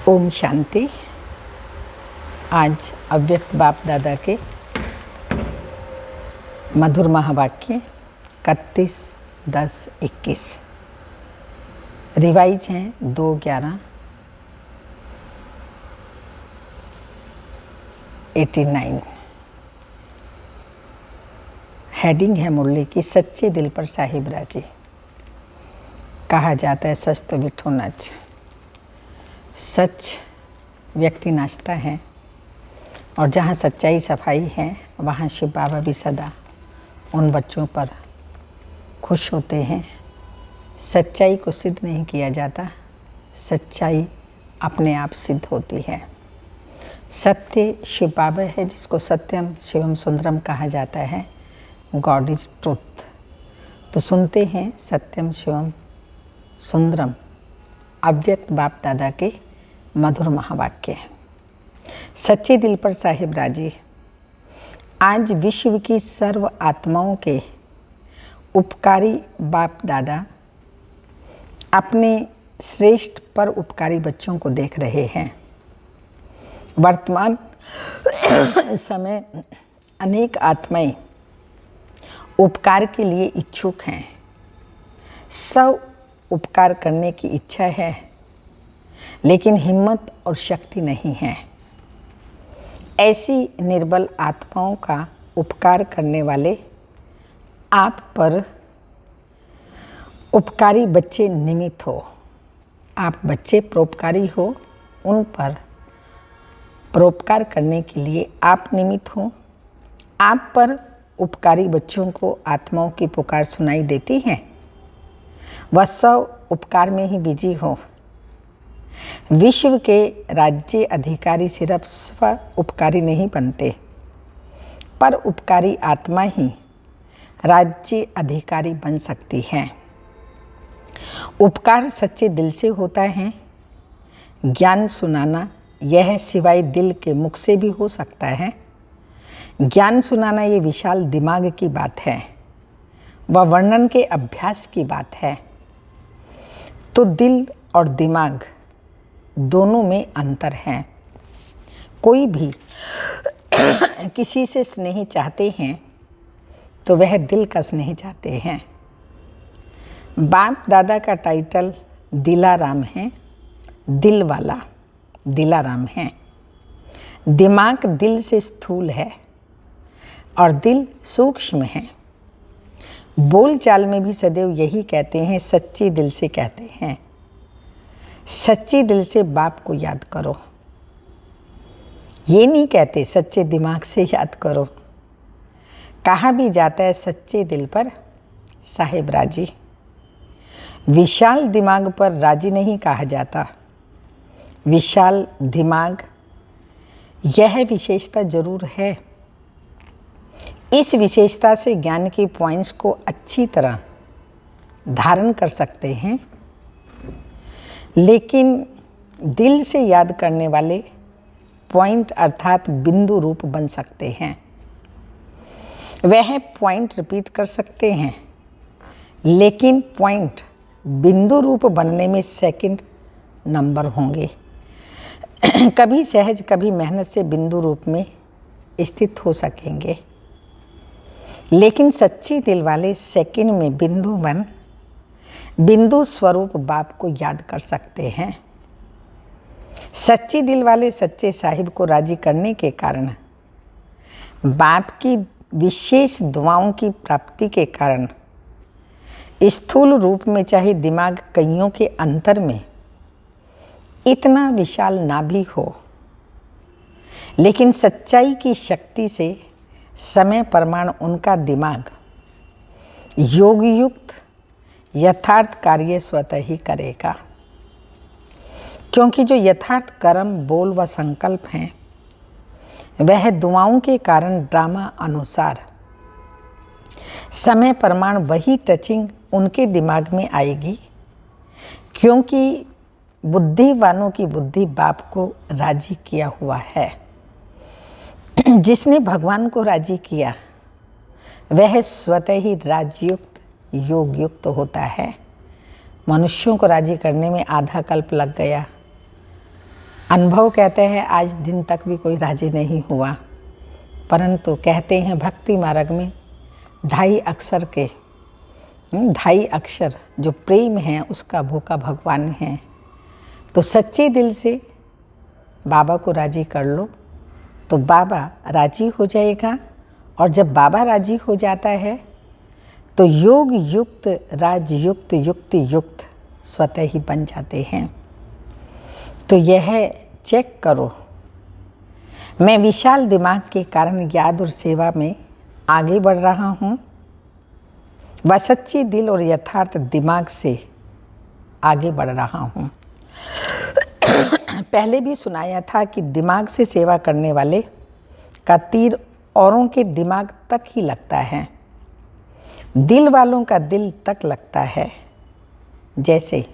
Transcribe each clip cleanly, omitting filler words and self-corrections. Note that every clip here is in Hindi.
ओम शांति। आज अव्यक्त बाप दादा के मधुर महावाक्य 31-10-21 रिवाइज हैं 2/11/89। हेडिंग है मुरली की सच्चे दिल पर साहिब राजी। कहा जाता है सच तो विठो नाच। सच व्यक्ति नाचता है और जहाँ सच्चाई सफाई है वहाँ शिव बाबा भी सदा उन बच्चों पर खुश होते हैं। सच्चाई को सिद्ध नहीं किया जाता, सच्चाई अपने आप सिद्ध होती है। सत्य शिव बाबा है जिसको सत्यम शिवम सुंदरम कहा जाता है। God is truth. तो सुनते हैं सत्यम शिवम सुंदरम अव्यक्त बाप दादा के मधुर महावाक्य है। सच्चे दिल पर साहिब राजी। आज विश्व की सर्व आत्माओं के उपकारी बाप दादा अपने श्रेष्ठ पर उपकारी बच्चों को देख रहे हैं। वर्तमान समय अनेक आत्माएं उपकार के लिए इच्छुक हैं। सब उपकार करने की इच्छा है लेकिन हिम्मत और शक्ति नहीं है। ऐसी निर्बल आत्माओं का उपकार करने वाले आप पर उपकारी बच्चे निमित्त हो। आप बच्चे परोपकारी हो, उन पर परोपकार करने के लिए आप निमित्त हो। आप पर उपकारी बच्चों को आत्माओं की पुकार सुनाई देती है। वह सब उपकार में ही बिजी हो। विश्व के राज्य अधिकारी सिर्फ स्व उपकारी नहीं बनते, पर उपकारी आत्मा ही राज्य अधिकारी बन सकती है। उपकार सच्चे दिल से होता है। ज्ञान सुनाना यह सिवाय दिल के मुख से भी हो सकता है। ज्ञान सुनाना ये विशाल दिमाग की बात है, वह वर्णन के अभ्यास की बात है। तो दिल और दिमाग दोनों में अंतर है। कोई भी किसी से स्नेह चाहते हैं तो वह दिल का स्नेह चाहते हैं। बाप दादा का टाइटल दिलाराम है। दिल वाला दिलाराम है। दिमाग दिल से स्थूल है और दिल सूक्ष्म है। बोल चाल में भी सदैव यही कहते हैं, सच्चे दिल से कहते हैं। सच्चे दिल से बाप को याद करो। ये नहीं कहते सच्चे दिमाग से याद करो। कहा भी जाता है सच्चे दिल पर साहिब राजी। विशाल दिमाग पर राजी नहीं कहा जाता। विशाल दिमाग यह विशेषता जरूर है। इस विशेषता से ज्ञान के पॉइंट्स को अच्छी तरह धारण कर सकते हैं, लेकिन दिल से याद करने वाले पॉइंट अर्थात बिंदु रूप बन सकते हैं। वह पॉइंट रिपीट कर सकते हैं, लेकिन पॉइंट बिंदु रूप बनने में सेकंड नंबर होंगे। कभी सहज कभी मेहनत से बिंदु रूप में स्थित हो सकेंगे, लेकिन सच्ची दिल वाले सेकंड में बिंदु बन बिंदु स्वरूप बाप को याद कर सकते हैं। सच्ची दिल वाले सच्चे साहिब को राजी करने के कारण बाप की विशेष दुआओं की प्राप्ति के कारण स्थूल रूप में चाहे दिमाग कईयों के अंतर में इतना विशाल ना भी हो, लेकिन सच्चाई की शक्ति से समय प्रमाण उनका दिमाग योग युक्त यथार्थ कार्य स्वतः ही करेगा। क्योंकि जो यथार्थ कर्म बोल व संकल्प हैं वह दुआओं के कारण ड्रामा अनुसार समय प्रमाण वही टचिंग उनके दिमाग में आएगी, क्योंकि बुद्धिवानों की बुद्धि बाप को राजी किया हुआ है। जिसने भगवान को राजी किया वह स्वतः ही राजयुक्त योग युक्त होता है। मनुष्यों को राजी करने में आधा कल्प लग गया अनुभव कहते हैं आज दिन तक भी कोई राजी नहीं हुआ, परंतु कहते हैं भक्ति मार्ग में 2.5 अक्षर जो प्रेम है उसका भूखा भगवान है। तो सच्चे दिल से बाबा को राजी कर लो तो बाबा राजी हो जाएगा, और जब बाबा राजी हो जाता है तो योग युक्त, राजयुक्त, युक्ति युक्त स्वतः ही बन जाते हैं। तो यह चेक करो, मैं विशाल दिमाग के कारण याद और सेवा में आगे बढ़ रहा हूँ, व सच्चे दिल और यथार्थ दिमाग से आगे बढ़ रहा हूँ। पहले भी सुनाया था कि दिमाग से सेवा करने वाले का तीर औरों के दिमाग तक ही लगता है, दिल वालों का दिल तक लगता है। जैसे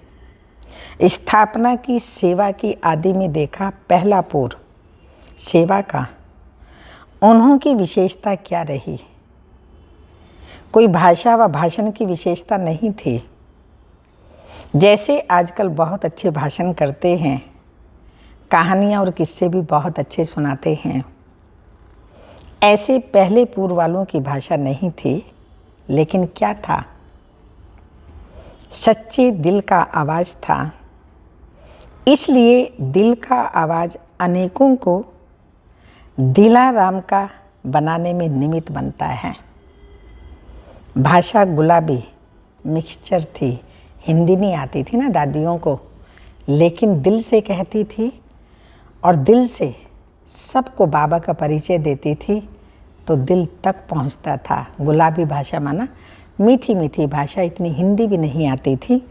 स्थापना की सेवा की आदि में देखा पहला पूर्व सेवा का, उन्हों की विशेषता क्या रही? कोई भाषा व भाषण की विशेषता नहीं थी। जैसे आजकल बहुत अच्छे भाषण करते हैं, कहानियाँ और किस्से भी बहुत अच्छे सुनाते हैं, ऐसे पहले पूर्व वालों की भाषा नहीं थी। लेकिन क्या था? सच्चे दिल का आवाज़ था। इसलिए दिल का आवाज़ अनेकों को दिलाराम का बनाने में निमित्त बनता है। भाषा गुलाबी मिक्सचर थी, हिंदी नहीं आती थी ना दादियों को, लेकिन दिल से कहती थी और दिल से सबको बाबा का परिचय देती थी, तो दिल तक पहुंचता था। गुलाबी भाषा माना मीठी मीठी भाषा, इतनी हिंदी भी नहीं आती थी,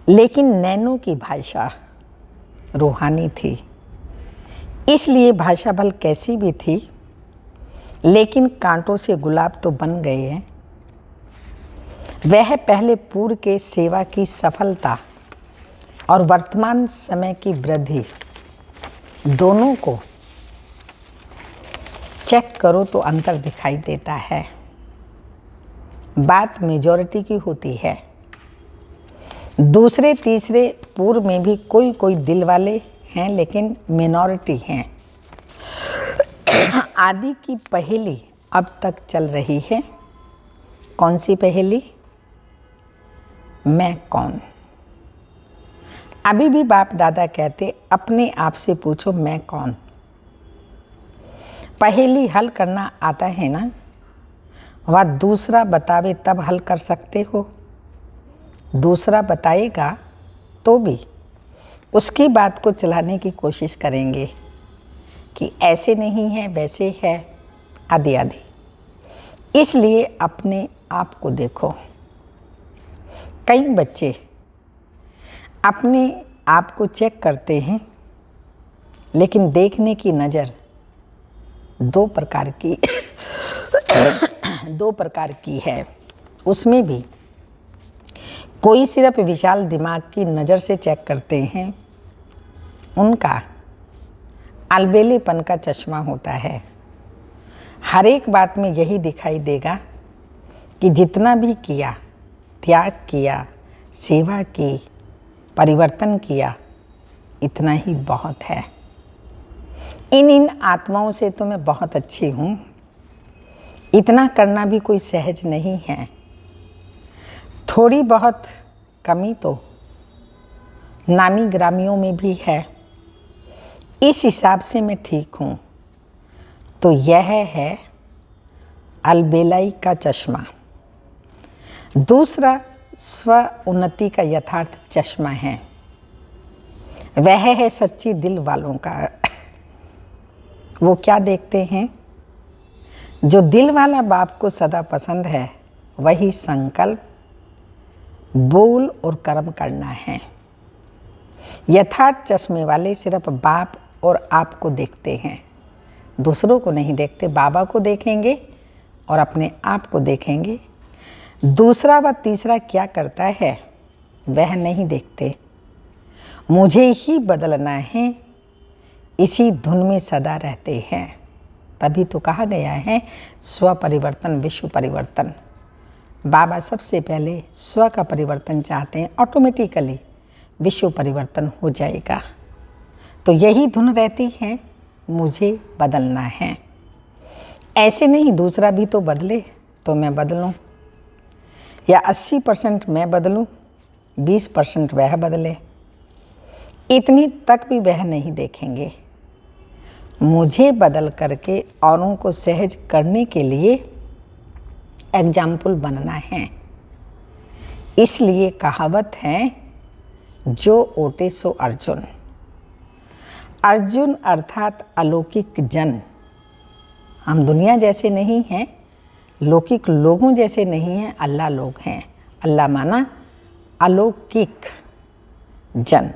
लेकिन नैनों की भाषा रूहानी थी। इसलिए भाषा भल कैसी भी थी, लेकिन कांटों से गुलाब तो बन गए हैं। वह पहले पूर्व के सेवा की सफलता और वर्तमान समय की वृद्धि दोनों को चेक करो तो अंतर दिखाई देता है। बात मेजॉरिटी की होती है। दूसरे तीसरे पूर्व में भी कोई कोई दिल वाले हैं, लेकिन मिनॉरिटी हैं। आदि की पहेली अब तक चल रही है। कौन सी पहेली? मैं कौन? अभी भी बाप दादा कहते अपने आप से पूछो मैं कौन। पहेली हल करना आता है ना, वह दूसरा बतावे तब हल कर सकते हो। दूसरा बताएगा तो भी उसकी बात को चलाने की कोशिश करेंगे कि ऐसे नहीं है, वैसे है, आदि आदि। इसलिए अपने आप को देखो। कई बच्चे अपने आप को चेक करते हैं, लेकिन देखने की नज़र दो प्रकार की है। उसमें भी कोई सिर्फ विशाल दिमाग की नज़र से चेक करते हैं, उनका अलबेलेपन का चश्मा होता है। हर एक बात में यही दिखाई देगा कि जितना भी किया, त्याग किया, सेवा की, परिवर्तन किया, इतना ही बहुत है। इन आत्माओं से तो मैं बहुत अच्छी हूँ। इतना करना भी कोई सहज नहीं है। थोड़ी बहुत कमी तो नामी ग्रामियों में भी है। इस हिसाब से मैं ठीक हूँ। तो यह है अलबेलाई का चश्मा। दूसरा स्व उन्नति का यथार्थ चश्मा है। वह है सच्ची दिल वालों का। वो क्या देखते हैं? जो दिल वाला बाप को सदा पसंद है, वही संकल्प, बोल और कर्म करना है। यथार्थ चश्मे वाले सिर्फ बाप और आप को देखते हैं, दूसरों को नहीं देखते। बाबा को देखेंगे और अपने आप को देखेंगे। दूसरा व तीसरा क्या करता है वह नहीं देखते। मुझे ही बदलना है, इसी धुन में सदा रहते हैं। तभी तो कहा गया है स्व परिवर्तन विश्व परिवर्तन। बाबा सबसे पहले स्व का परिवर्तन चाहते हैं, ऑटोमेटिकली विश्व परिवर्तन हो जाएगा। तो यही धुन रहती है, मुझे बदलना है। ऐसे नहीं दूसरा भी तो बदले तो मैं बदलूं, या 80% मैं बदलूं, 20% वह बदले, इतनी तक भी वह नहीं देखेंगे। मुझे बदल करके औरों को सहज करने के लिए एग्जाम्पल बनना है। इसलिए कहावत है, जो ओटे सो अर्जुन। अर्जुन अर्थात अलौकिक जन। हम दुनिया जैसे नहीं हैं, लौकिक लोगों जैसे नहीं हैं, अल्लाह लोग हैं। अल्लाह माना अलौकिक जन।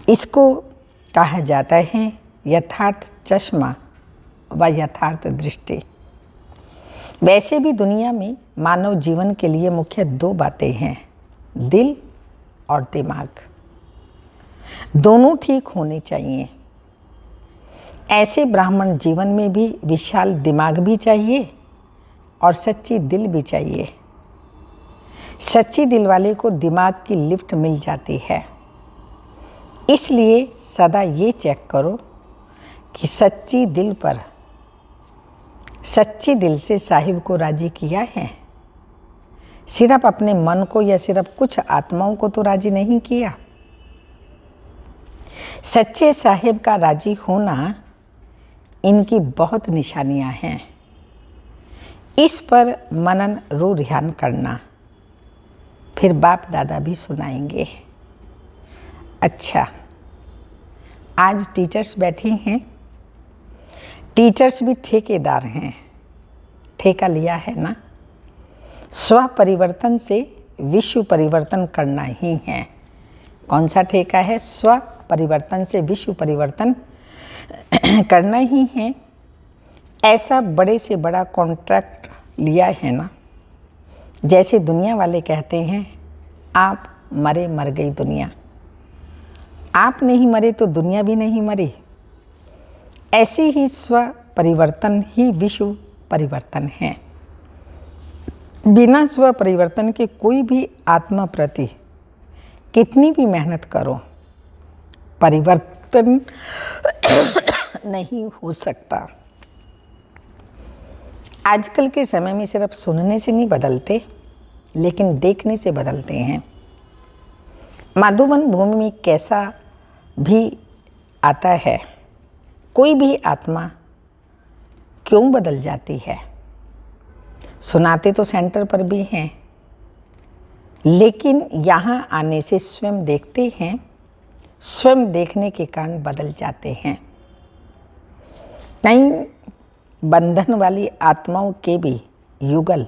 इसको कहा जाता है यथार्थ चश्मा व यथार्थ दृष्टि। वैसे भी दुनिया में मानव जीवन के लिए मुख्य 2 बातें हैं, दिल और दिमाग। दोनों ठीक होने चाहिए। ऐसे ब्राह्मण जीवन में भी विशाल दिमाग भी चाहिए और सच्ची दिल भी चाहिए। सच्ची दिल वाले को दिमाग की लिफ्ट मिल जाती है। इसलिए सदा ये चेक करो कि सच्ची दिल से साहिब को राजी किया है। सिर्फ अपने मन को या सिर्फ कुछ आत्माओं को तो राजी नहीं किया। सच्चे साहिब का राजी होना, इनकी बहुत निशानियां हैं। इस पर मनन रू ध्यान करना, फिर बाप दादा भी सुनाएंगे। अच्छा, आज टीचर्स बैठी हैं। टीचर्स भी ठेकेदार हैं। ठेका लिया है ना, स्व परिवर्तन से विश्व परिवर्तन करना ही है। कौन सा ठेका है? स्व परिवर्तन से विश्व परिवर्तन करना ही है। ऐसा बड़े से बड़ा कॉन्ट्रैक्ट लिया है ना, जैसे दुनिया वाले कहते हैं, आप मरे मर गई दुनिया। आप नहीं मरे तो दुनिया भी नहीं मरी। ऐसे ही स्व परिवर्तन ही विश्व परिवर्तन है। बिना स्व परिवर्तन के कोई भी आत्मा प्रति कितनी भी मेहनत करो, परिवर्तन नहीं हो सकता। आजकल के समय में सिर्फ सुनने से नहीं बदलते, लेकिन देखने से बदलते हैं। मधुबन भूमि में कैसा भी आता है, कोई भी आत्मा क्यों बदल जाती है? सुनाते तो सेंटर पर भी हैं, लेकिन यहाँ आने से स्वयं देखते हैं, स्वयं देखने के कारण बदल जाते हैं। कई बंधन वाली आत्माओं के भी युगल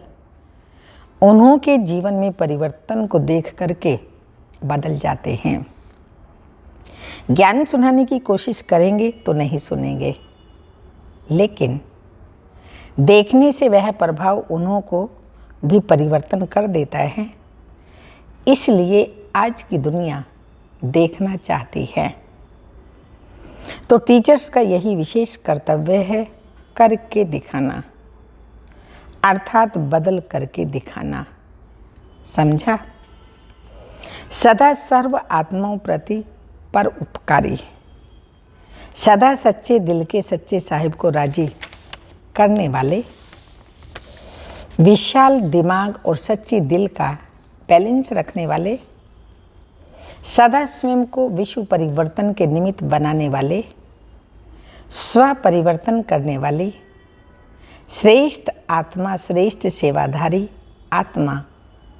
उन्हों के जीवन में परिवर्तन को देख करके बदल जाते हैं। ज्ञान सुनाने की कोशिश करेंगे तो नहीं सुनेंगे, लेकिन देखने से वह प्रभाव उन्हों को भी परिवर्तन कर देता है। इसलिए आज की दुनिया देखना चाहती है। तो टीचर्स का यही विशेष कर्तव्य है, करके दिखाना, अर्थात बदल करके दिखाना। समझा? सदा सर्व आत्माओं प्रति पर उपकारी, सदा सच्चे दिल के सच्चे साहिब को राजी करने वाले, विशाल दिमाग और सच्ची दिल का बैलेंस रखने वाले, सदा स्वयं को विश्व परिवर्तन के निमित्त बनाने वाले, स्व परिवर्तन करने वाली, श्रेष्ठ आत्मा, श्रेष्ठ सेवाधारी आत्मा,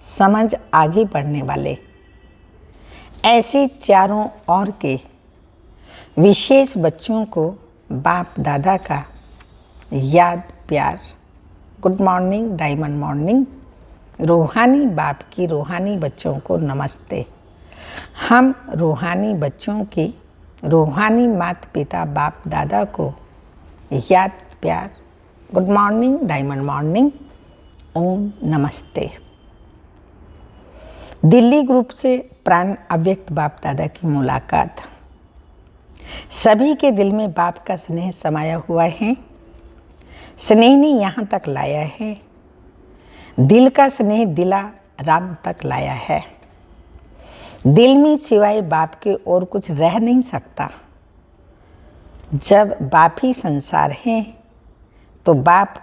समझ आगे बढ़ने वाले, ऐसे चारों ओर के विशेष बच्चों को बाप दादा का याद प्यार, गुड मॉर्निंग, डायमंड मॉर्निंग, रूहानी बाप की रूहानी बच्चों को नमस्ते। हम रूहानी बच्चों की रूहानी माता पिता बाप दादा को याद प्यार, गुड मॉर्निंग, डायमंड मॉर्निंग, ओम नमस्ते। दिल्ली ग्रुप से प्राण अव्यक्त बाप दादा की मुलाकात। सभी के दिल में बाप का स्नेह समाया हुआ है। स्नेह ने यहाँ तक लाया है, दिल का स्नेह दिला राम तक लाया है। दिल में सिवाय बाप के और कुछ रह नहीं सकता। जब बाप ही संसार है तो बाप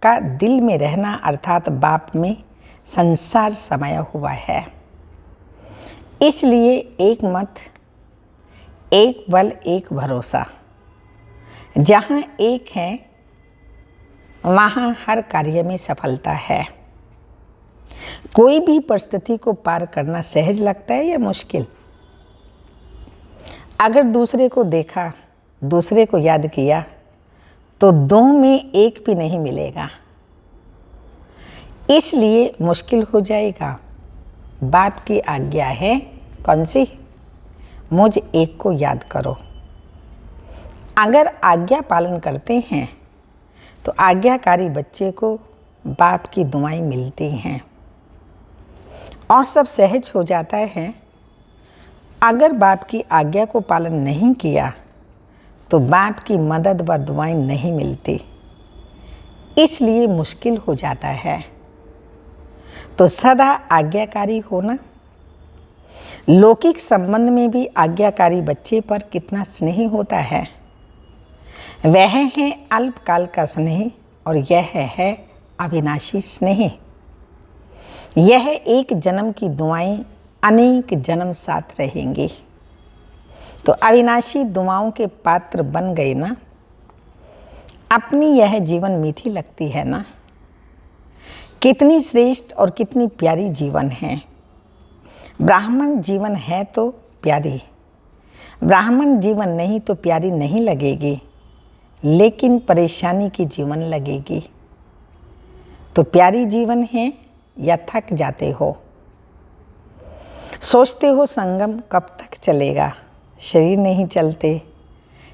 का दिल में रहना अर्थात बाप में संसार समाया हुआ है। इसलिए एक मत, एक बल, एक भरोसा। जहाँ एक है वहाँ हर कार्य में सफलता है। कोई भी परिस्थिति को पार करना सहज लगता है या मुश्किल? अगर दूसरे को देखा, दूसरे को याद किया तो दो में एक भी नहीं मिलेगा, इसलिए मुश्किल हो जाएगा। बाप की आज्ञा है कौन सी? मुझ एक को याद करो। अगर आज्ञा पालन करते हैं तो आज्ञाकारी बच्चे को बाप की दुआएं मिलती हैं और सब सहज हो जाता है। अगर बाप की आज्ञा को पालन नहीं किया तो बाप की मदद व दुआएं नहीं मिलती, इसलिए मुश्किल हो जाता है। तो सदा आज्ञाकारी होना। लौकिक संबंध में भी आज्ञाकारी बच्चे पर कितना स्नेह होता है। वह है अल्पकाल का स्नेह और यह है अविनाशी स्नेह। यह एक जन्म की दुआएं अनेक जन्म साथ रहेंगी। तो अविनाशी दुआओं के पात्र बन गए ना। अपनी यह जीवन मीठी लगती है ना। कितनी श्रेष्ठ और कितनी प्यारी जीवन है। ब्राह्मण जीवन है तो प्यारी, ब्राह्मण जीवन नहीं तो प्यारी नहीं लगेगी, लेकिन परेशानी की जीवन लगेगी। तो प्यारी जीवन है या थक जाते हो? सोचते हो संगम कब तक चलेगा, शरीर नहीं चलते,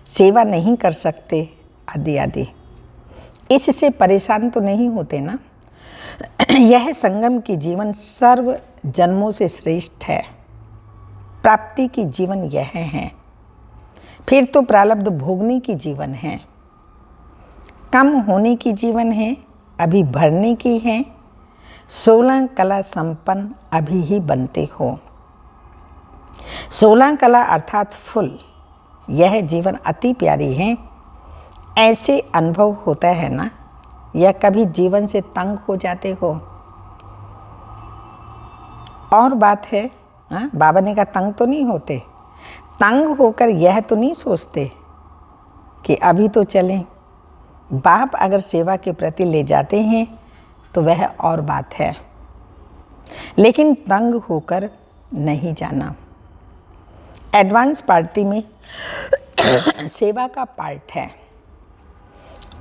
सेवा नहीं कर सकते, आदि आदि। इससे परेशान तो नहीं होते ना। यह संगम की जीवन सर्व जन्मों से श्रेष्ठ है। प्राप्ति की जीवन यह है। फिर तो प्रारब्ध भोगने की जीवन है, कम होने की जीवन है, अभी भरने की है। 16 कला संपन्न अभी ही बनते हो। 16 कला अर्थात फुल। यह जीवन अति प्यारी है। ऐसे अनुभव होता है ना, या कभी जीवन से तंग हो जाते हो? और बात है, बाबा ने कहा तंग तो नहीं होते। तंग होकर यह तो नहीं सोचते कि अभी तो चलें। बाप अगर सेवा के प्रति ले जाते हैं तो वह और बात है, लेकिन तंग होकर नहीं जाना। एडवांस पार्टी में सेवा का पार्ट है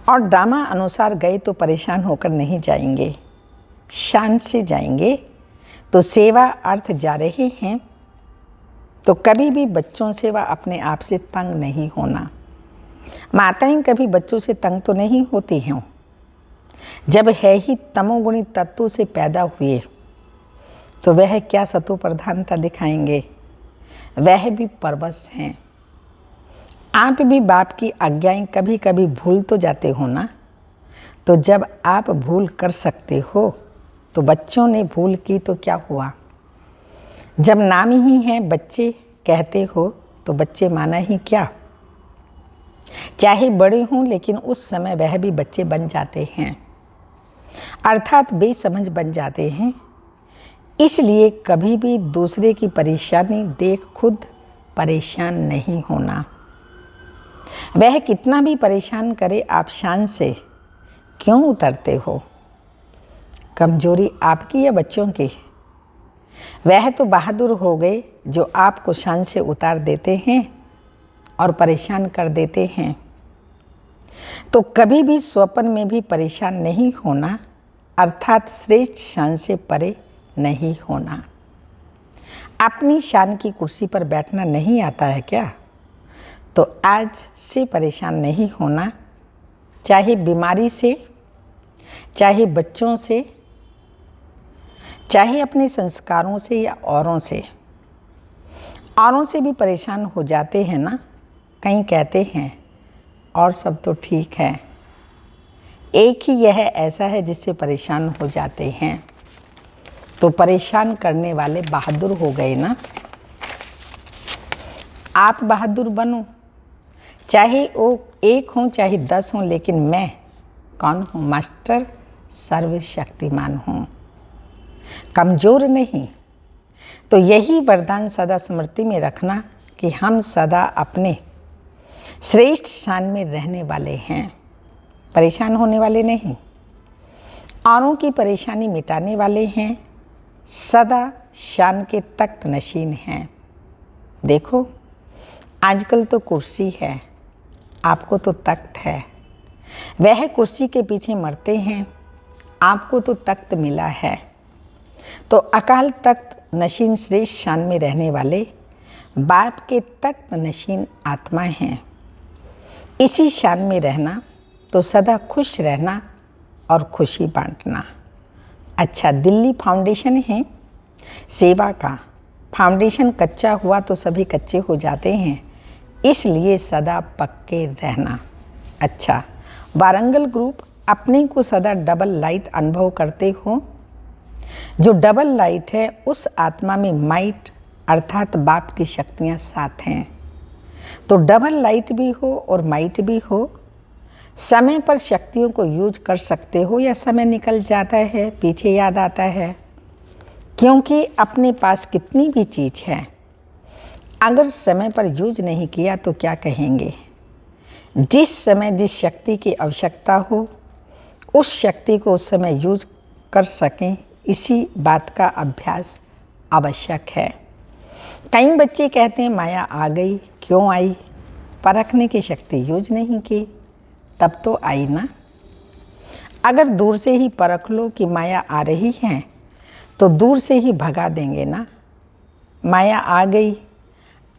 और ड्रामा अनुसार गए तो परेशान होकर नहीं जाएंगे, शान से जाएंगे। तो सेवा अर्थ जा रहे हैं तो कभी भी बच्चों से व अपने आप से तंग नहीं होना। माताएं कभी बच्चों से तंग तो नहीं होती हैं। जब है ही तमोगुणी तत्वों से पैदा हुए तो वह क्या सतो प्रधानता दिखाएंगे? वह भी परवश हैं। आप भी बाप की आज्ञाएं कभी कभी भूल तो जाते हो ना। तो जब आप भूल कर सकते हो तो बच्चों ने भूल की तो क्या हुआ? जब नाम ही है बच्चे कहते हो तो बच्चे माना ही क्या? चाहे बड़े हों लेकिन उस समय वह भी बच्चे बन जाते हैं, अर्थात बेसमझ बन जाते हैं। इसलिए कभी भी दूसरे की परेशानी देख खुद परेशान नहीं होना। वह कितना भी परेशान करे, आप शान से क्यों उतरते हो? कमजोरी आपकी या बच्चों की? वह तो बहादुर हो गए जो आपको शान से उतार देते हैं और परेशान कर देते हैं। तो कभी भी स्वप्न में भी परेशान नहीं होना, अर्थात श्रेष्ठ शान से परे नहीं होना। अपनी शान की कुर्सी पर बैठना नहीं आता है क्या? तो आज से परेशान नहीं होना, चाहे बीमारी से, चाहे बच्चों से, चाहे अपने संस्कारों से या औरों से। औरों से भी परेशान हो जाते हैं ना। कहीं कहते हैं और सब तो ठीक है, एक ही यह ऐसा है जिससे परेशान हो जाते हैं। तो परेशान करने वाले बहादुर हो गए ना। आप बहादुर बनो, चाहे वो 1 हो चाहे 10 हो, लेकिन मैं कौन हूँ? मास्टर सर्वशक्तिमान हूँ, कमज़ोर नहीं। तो यही वरदान सदा स्मृति में रखना कि हम सदा अपने श्रेष्ठ शान में रहने वाले हैं, परेशान होने वाले नहीं, औरों की परेशानी मिटाने वाले हैं, सदा शान के तख्त नशीन हैं। देखो आजकल तो कुर्सी है, आपको तो तख्त है। वह कुर्सी के पीछे मरते हैं, आपको तो तख्त मिला है। तो अकाल तख्त नशीन श्रेष्ठ शान में रहने वाले बाप के तख्त नशीन आत्मा हैं। इसी शान में रहना तो सदा खुश रहना और खुशी बांटना। अच्छा, दिल्ली फाउंडेशन है सेवा का। फाउंडेशन कच्चा हुआ तो सभी कच्चे हो जाते हैं, इसलिए सदा पक्के रहना। अच्छा, वारंगल ग्रुप अपने को सदा डबल लाइट अनुभव करते हो। जो डबल लाइट है उस आत्मा में माइट अर्थात बाप की शक्तियाँ साथ हैं। तो डबल लाइट भी हो और माइट भी हो, समय पर शक्तियों को यूज कर सकते हो या समय निकल जाता है, पीछे याद आता है। क्योंकि अपने पास कितनी भी चीज़ है, अगर समय पर यूज नहीं किया तो क्या कहेंगे? जिस समय जिस शक्ति की आवश्यकता हो उस शक्ति को उस समय यूज कर सकें, इसी बात का अभ्यास आवश्यक है। कई बच्चे कहते हैं माया आ गई, क्यों आई? परखने की शक्ति यूज नहीं की, तब तो आई ना। अगर दूर से ही परख लो कि माया आ रही है तो दूर से ही भगा देंगे ना। माया आ गई,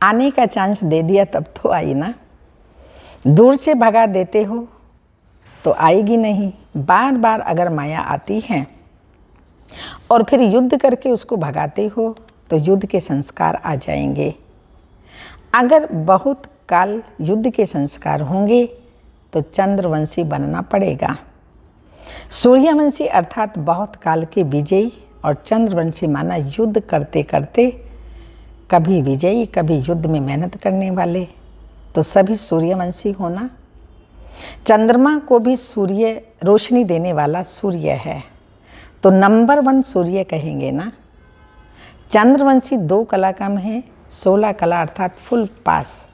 आने का चांस दे दिया तब तो आई ना। दूर से भगा देते हो तो आएगी नहीं। बार बार अगर माया आती है और फिर युद्ध करके उसको भगाते हो तो युद्ध के संस्कार आ जाएंगे। अगर बहुत काल युद्ध के संस्कार होंगे तो चंद्रवंशी बनना पड़ेगा। सूर्यवंशी अर्थात बहुत काल के विजयी और चंद्रवंशी माना युद्ध करते करते कभी विजयी कभी युद्ध में मेहनत करने वाले, तो सभी सूर्यवंशी होना। चंद्रमा को भी सूर्य रोशनी देने वाला सूर्य है, तो नंबर 1 सूर्य कहेंगे ना। चंद्रवंशी 2 कला कम है, 16 कला अर्थात फुल पास।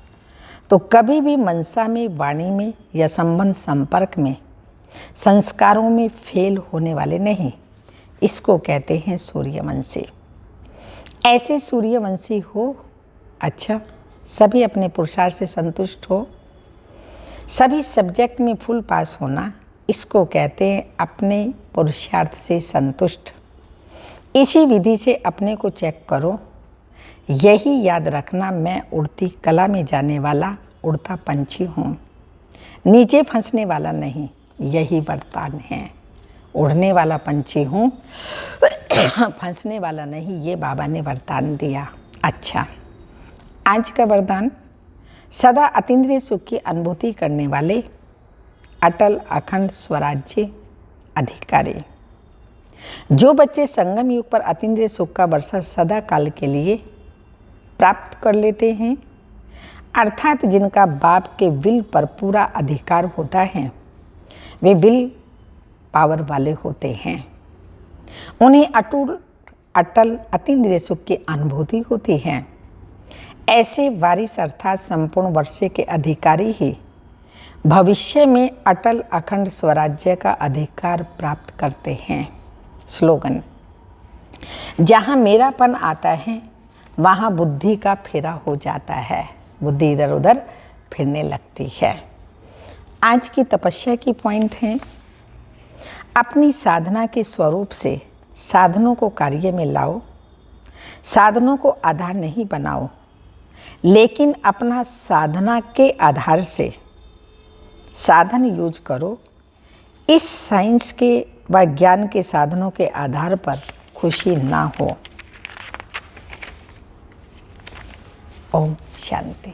तो कभी भी मनसा में, वाणी में या संबंध संपर्क में, संस्कारों में फेल होने वाले नहीं। इसको कहते हैं सूर्यवंशी। ऐसे सूर्यवंशी हो। अच्छा, सभी अपने पुरुषार्थ से संतुष्ट हो, सभी सब्जेक्ट में फुल पास होना, इसको कहते हैं अपने पुरुषार्थ से संतुष्ट। इसी विधि से अपने को चेक करो। यही याद रखना, मैं उड़ती कला में जाने वाला उड़ता पंछी हूँ, नीचे फंसने वाला नहीं। यही वरदान है, उड़ने वाला पंछी हूँ, फंसने वाला नहीं। ये बाबा ने वरदान दिया। अच्छा, आज का वरदान, सदा अतीन्द्रिय सुख की अनुभूति करने वाले अटल अखंड स्वराज्य अधिकारी। जो बच्चे संगम युग पर अतीन्द्रिय सुख का वर्षा सदा काल के लिए प्राप्त कर लेते हैं, अर्थात जिनका बाप के विल पर पूरा अधिकार होता है, वे विल पावर वाले होते हैं। उन्हें अटल अतीन्द्रिय सुख की अनुभूति होती है। ऐसे वारिस अर्थात संपूर्ण वर्षे के अधिकारी ही भविष्य में अटल अखंड स्वराज्य का अधिकार प्राप्त करते हैं। स्लोगन, जहाँ मेरापन आता है वहाँ बुद्धि का फेरा हो जाता है, बुद्धि इधर उधर फिरने लगती है। आज की तपस्या की पॉइंट है, अपनी साधना के स्वरूप से साधनों को कार्य में लाओ। साधनों को आधार नहीं बनाओ, लेकिन अपना साधना के आधार से साधन यूज करो। इस साइंस के व ज्ञान के साधनों के आधार पर खुशी ना हो। ओम शांति।